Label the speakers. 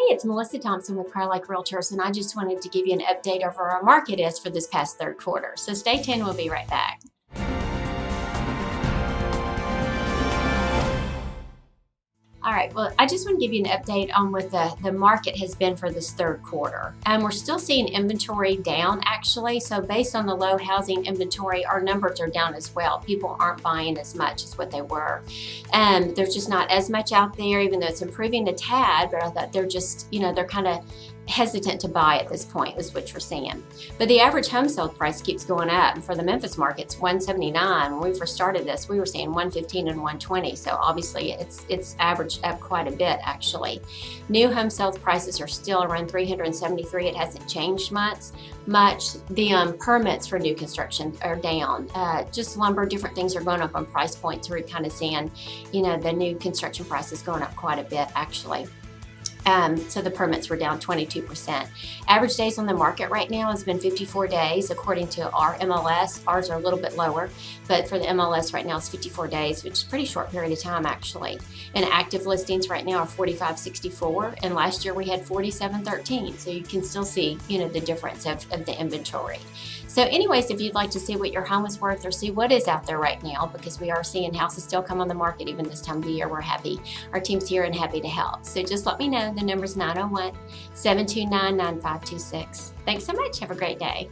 Speaker 1: it's Melissa Thompson with Crye-Leike Realtors, and I just wanted to give you an update of where our market is for this past third quarter. So stay tuned, we'll be right back. All right, well, I just want to give you an update on what the market has been for this third quarter. We're still seeing inventory down, actually. So based on the low housing inventory, our numbers are down as well. People aren't buying as much as what they were. There's just not as much out there, even though it's improving a tad, but I thought they're just, they're kind of hesitant to buy at this point, is what we're seeing. But the average home sale price keeps going up. And for the Memphis market, it's $179. When we first started this, we were seeing $115 and $120. So obviously it's averaged up quite a bit, actually. New home sales prices are still around $373. It hasn't changed much. The permits for new construction are down. Just lumber, different things are going up on price points. We're kind of seeing, the new construction price is going up quite a bit, actually. So the permits were down 22%. Average days on the market right now has been 54 days according to our MLS. Ours are a little bit lower, but for the MLS right now it's 54 days, which is a pretty short period of time, actually. And active listings right now are 4564, and last year we had 4713. So you can still see, the difference of the inventory. So anyways, if you'd like to see what your home is worth or see what is out there right now, because we are seeing houses still come on the market even this time of the year, we're happy. Our team's here and happy to help. So just let me know. The number's 901-729-9526. Thanks so much. Have a great day.